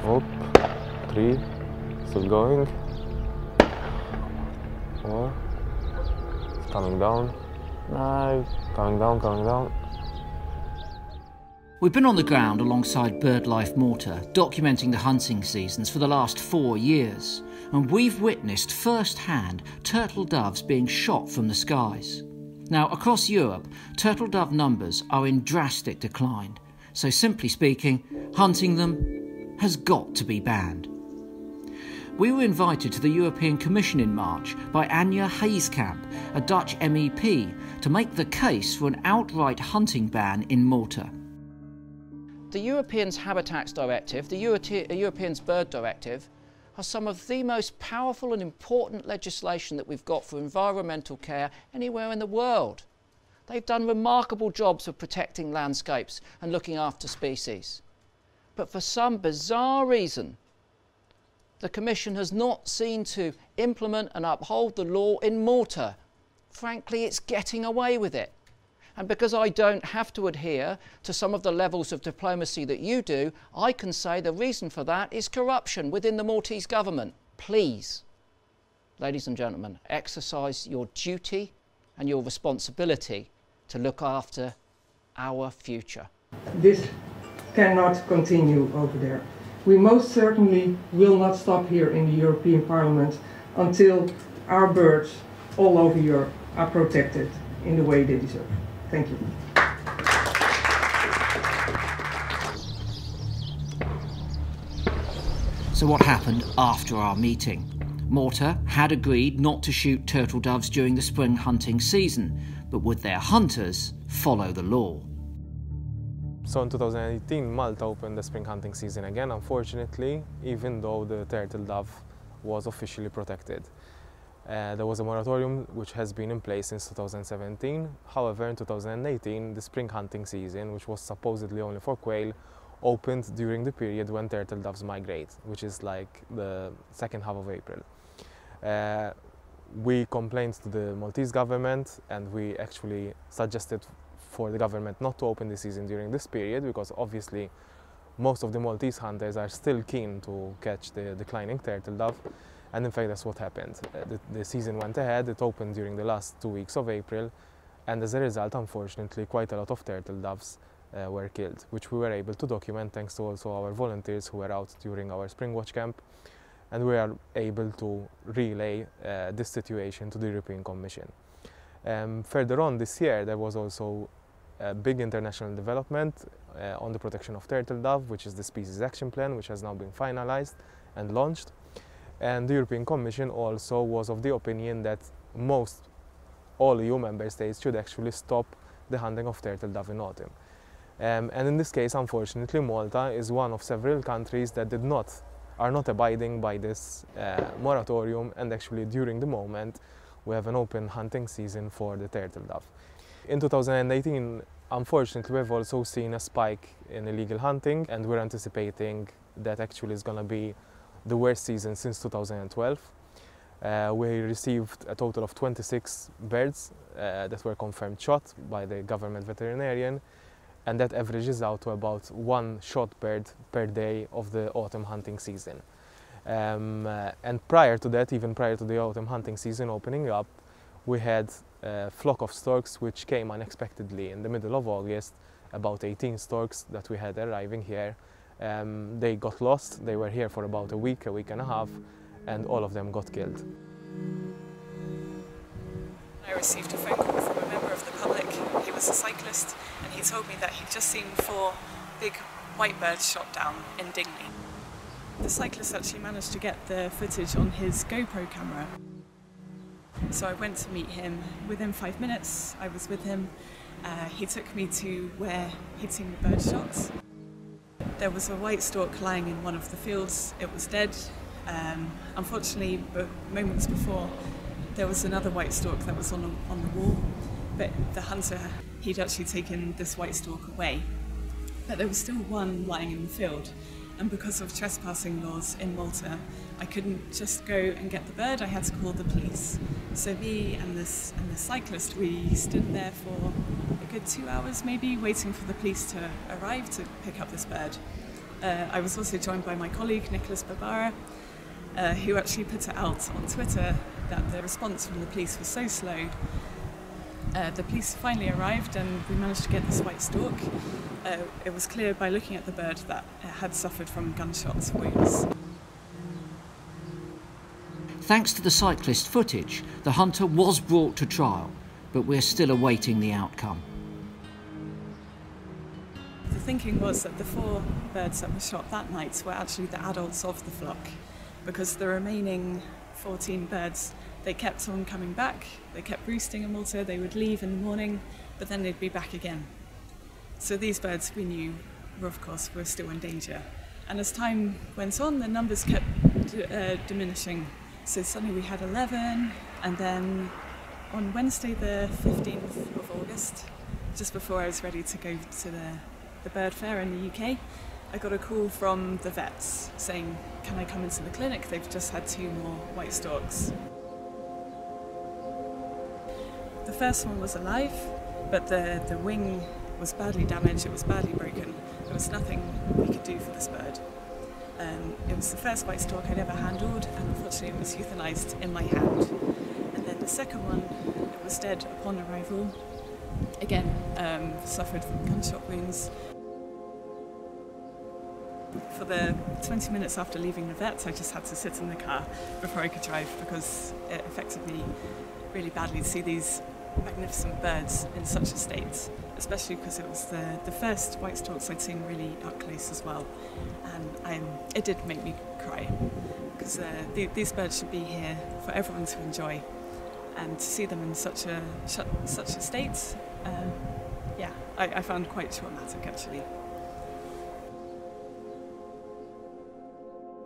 Up, 3, still going. 4, coming down. No, coming down, coming down. We've been on the ground alongside Birdlife Malta, documenting the hunting seasons for the last 4 years, and we've witnessed firsthand turtle doves being shot from the skies. Now, across Europe, turtle dove numbers are in drastic decline, so simply speaking, hunting them has got to be banned. We were invited to the European Commission in March by Anja Heijskamp, a Dutch MEP, to make the case for an outright hunting ban in Malta. The Europeans Habitats Directive, the Europeans Bird Directive, are some of the most powerful and important legislation that we've got for environmental care anywhere in the world. They've done remarkable jobs of protecting landscapes and looking after species. But for some bizarre reason, the Commission has not seen to implement and uphold the law in Malta. Frankly, it's getting away with it. And because I don't have to adhere to some of the levels of diplomacy that you do, I can say the reason for that is corruption within the Maltese government. Please, ladies and gentlemen, exercise your duty and your responsibility to look after our future. This cannot continue over there. We most certainly will not stop here in the European Parliament until our birds all over Europe are protected in the way they deserve. Thank you. So what happened after our meeting? Malta had agreed not to shoot turtle doves during the spring hunting season, but would their hunters follow the law? So in 2018, Malta opened the spring hunting season again, unfortunately, even though the turtle dove was officially protected. There was a moratorium which has been in place since 2017. However, in 2018, the spring hunting season, which was supposedly only for quail, opened during the period when turtle doves migrate, which is like the second half of April. We complained to the Maltese government, and we actually suggested for the government not to open the season during this period, because obviously most of the Maltese hunters are still keen to catch the declining turtle dove. And in fact, that's what happened. The season went ahead, it opened during the last 2 weeks of April, and as a result, unfortunately, quite a lot of turtle doves were killed, which we were able to document thanks to also our volunteers who were out during our Spring Watch camp, and we are able to relay this situation to the European Commission. Further on this year, there was also a big international development on the protection of turtle dove, which is the Species Action Plan, which has now been finalized and launched. And the European Commission also was of the opinion that all EU member states should actually stop the hunting of turtle dove in autumn. And in this case, unfortunately, Malta is one of several countries that are not abiding by this moratorium, and actually during the moment we have an open hunting season for the turtle dove. In 2018, unfortunately, we've also seen a spike in illegal hunting, and we're anticipating that actually is going to be the worst season since 2012. We received a total of 26 birds that were confirmed shot by the government veterinarian, and that averages out to about 1 shot bird per day of the autumn hunting season. And prior to that, even prior to the autumn hunting season opening up, we had a flock of storks which came unexpectedly in the middle of August, about 18 storks that we had arriving here. They got lost. They were here for about a week and a half, and all of them got killed. I received a phone call from a member of the public. He was a cyclist, and he told me that he'd just seen 4 big white birds shot down in Dingley. The cyclist actually managed to get the footage on his GoPro camera. So I went to meet him. Within 5 minutes, I was with him. He took me to where he'd seen the bird shots. There was a white stork lying in one of the fields. It was dead. Unfortunately, but moments before, there was another white stork that was on the wall, but the hunter, he'd actually taken this white stork away. But there was still one lying in the field, and because of trespassing laws in Malta, I couldn't just go and get the bird, I had to call the police. So me and the cyclist, we stood there for a good 2 hours maybe, waiting for the police to arrive to pick up this bird. I was also joined by my colleague Nicholas Barbara, who actually put it out on Twitter that the response from the police was so slow. The police finally arrived and we managed to get this white stork. It was clear by looking at the bird that it had suffered from gunshot wounds. Thanks to the cyclist footage, the hunter was brought to trial, but we're still awaiting the outcome. The thinking was that the 4 birds that were shot that night were actually the adults of the flock, because the remaining 14 birds, they kept on coming back, they kept roosting in Malta, they would leave in the morning, but then they'd be back again. So these birds, we knew, of course, were still in danger. And as time went on, the numbers kept diminishing. So suddenly we had 11, and then on Wednesday the 15th of August, just before I was ready to go to the bird fair in the UK, I got a call from the vets saying, can I come into the clinic? They've just had 2 more white storks. The first one was alive, but the wing was badly damaged, it was badly broken. There was nothing we could do for this bird. It was the first white stork I'd ever handled, and unfortunately it was euthanized in my hand. And then the second one, it was dead upon arrival. Again, suffered from gunshot wounds. For the 20 minutes after leaving the vet, I just had to sit in the car before I could drive, because it affected me really badly to see these magnificent birds in such a state, especially because it was the first white storks I'd seen really up close as well, and it did make me cry, because these birds should be here for everyone to enjoy, and to see them in such a state, yeah, I found quite traumatic actually.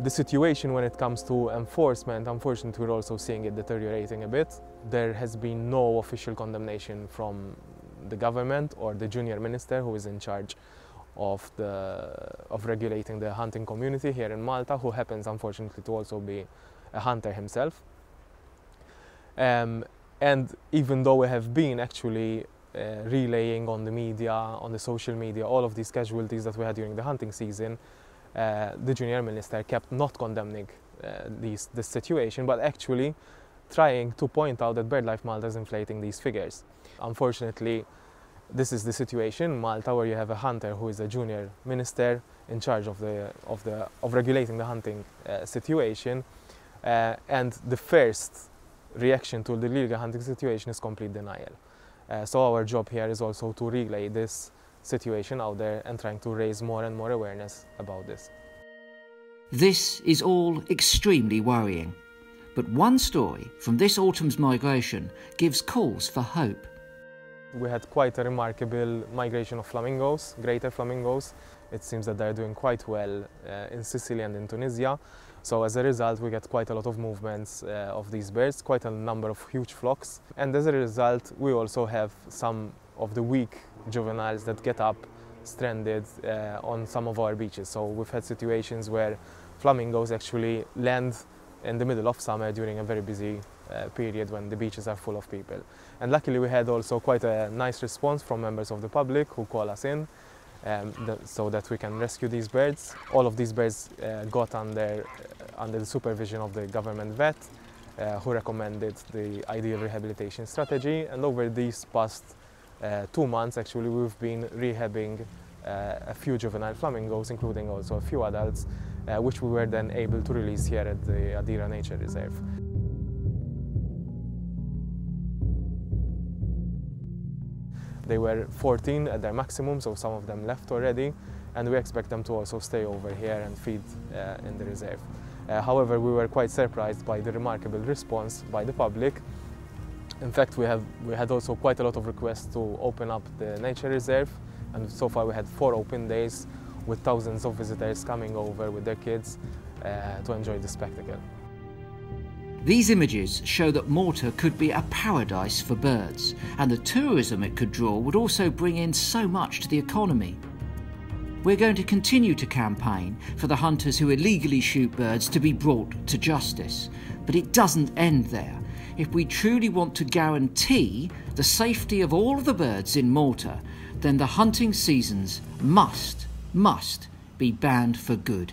The situation when it comes to enforcement, unfortunately, we're also seeing it deteriorating a bit. There has been no official condemnation from the government or the junior minister who is in charge of regulating the hunting community here in Malta, who happens unfortunately to also be a hunter himself. And even though we have been actually relaying on the media, on the social media, all of these casualties that we had during the hunting season, the junior minister kept not condemning this situation, but actually trying to point out that Birdlife Malta is inflating these figures. Unfortunately, this is the situation in Malta, where you have a hunter who is a junior minister in charge of regulating the hunting situation, and the first reaction to the illegal hunting situation is complete denial. So our job here is also to relay this situation out there and trying to raise more and more awareness about this. This is all extremely worrying, but one story from this autumn's migration gives cause for hope. We had quite a remarkable migration of flamingos, greater flamingos. It seems that they're doing quite well in Sicily and in Tunisia. So as a result, we get quite a lot of movements of these birds, quite a number of huge flocks. And as a result, we also have some of the weak juveniles that get up stranded on some of our beaches. So we've had situations where flamingos actually land in the middle of summer during a very busy period when the beaches are full of people. And luckily we had also quite a nice response from members of the public who call us in so that we can rescue these birds. All of these birds got under the supervision of the government vet who recommended the ideal rehabilitation strategy, and over these past 2 months actually we've been rehabbing a few juvenile flamingos, including also a few adults, which we were then able to release here at the Adira Nature Reserve. They were 14 at their maximum, so some of them left already, and we expect them to also stay over here and feed in the reserve. However, we were quite surprised by the remarkable response by the public. In fact, we had also quite a lot of requests to open up the nature reserve, and so far we had 4 open days with thousands of visitors coming over with their kids to enjoy the spectacle. These images show that Malta could be a paradise for birds, and the tourism it could draw would also bring in so much to the economy. We're going to continue to campaign for the hunters who illegally shoot birds to be brought to justice, but it doesn't end there. If we truly want to guarantee the safety of all of the birds in Malta, then the hunting seasons must be banned for good.